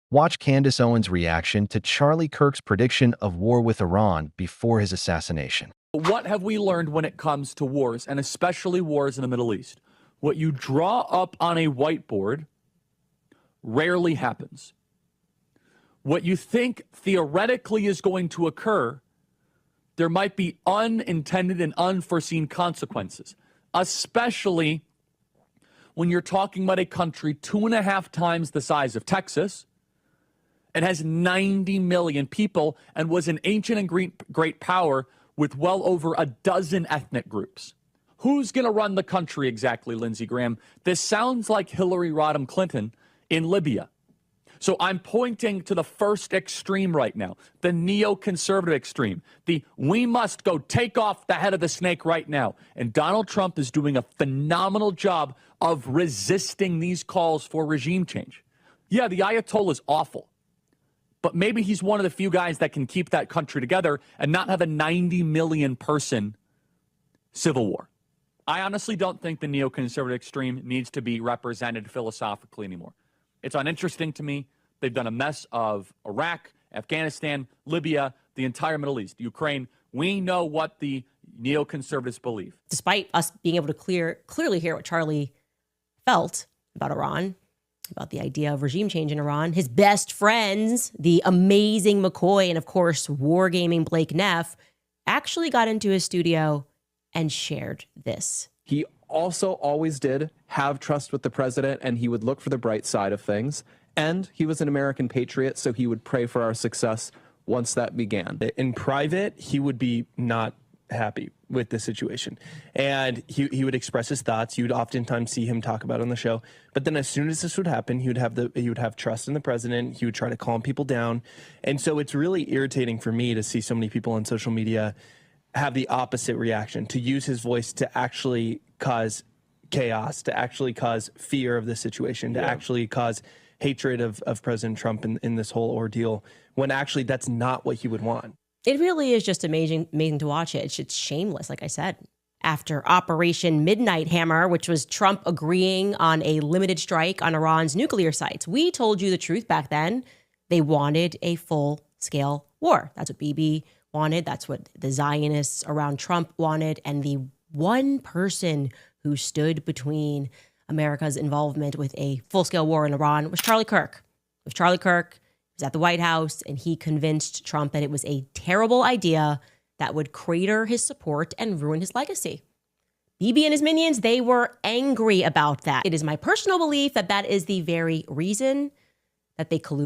Watch Candace Owens' reaction to Charlie Kirk's prediction of war with Iran before his assassination. What have we learned when it comes to wars, and especially wars in the Middle East? What you draw up on a whiteboard rarely happens. What you think theoretically is going to occur, there might be unintended and unforeseen consequences, especially when you're talking about a country 2.5 times the size of Texas. It has 90 million people and was an ancient and great power with well over a dozen ethnic groups. Who's going to run the country exactly, Lindsey Graham? This sounds like Hillary Rodham Clinton in Libya. So I'm pointing to the first extreme right now, the neoconservative extreme, the we must go take off the head of the snake right now. And Donald Trump is doing a phenomenal job of resisting these calls for regime change. Yeah, the Ayatollah is awful, but maybe he's one of the few guys that can keep that country together and not have a 90 million person civil war. I honestly don't think the neoconservative extreme needs to be represented philosophically anymore. It's uninteresting to me. They've done a mess of Iraq, Afghanistan, Libya, the entire Middle East, Ukraine. We know what the neoconservatives believe. Despite us being able to clearly hear what Charlie felt about Iran, about the idea of regime change in Iran, his best friends, the amazing McCoy and, of course, wargaming Blake Neff, actually got into his studio and shared this. He also always did have trust with the president, and he would look for the bright side of things. And he was an American patriot, so he would pray for our success once that began. In private, he would be not happy with the situation, and he would express his thoughts. You would oftentimes see him talk about it on the show. But then as soon as this would happen, he would have trust in the president. He would try to calm people down. And so it's really irritating for me to see so many people on social media have the opposite reaction, to use his voice to actually cause chaos, to actually cause fear of the situation, to actually cause hatred of President Trump in this whole ordeal, when actually that's not what he would want. It really is just amazing to watch it. It's shameless, like I said. After Operation Midnight Hammer, which was Trump agreeing on a limited strike on Iran's nuclear sites, we told you the truth back then. They wanted a full-scale war. That's what Bibi wanted. That's what the Zionists around Trump wanted. And the one person who stood between America's involvement with a full-scale war in Iran was Charlie Kirk. It was Charlie Kirk. He was at the White House, and he convinced Trump that it was a terrible idea that would crater his support and ruin his legacy. Bibi and his minions, they were angry about that. It is my personal belief that that is the very reason that they colluded.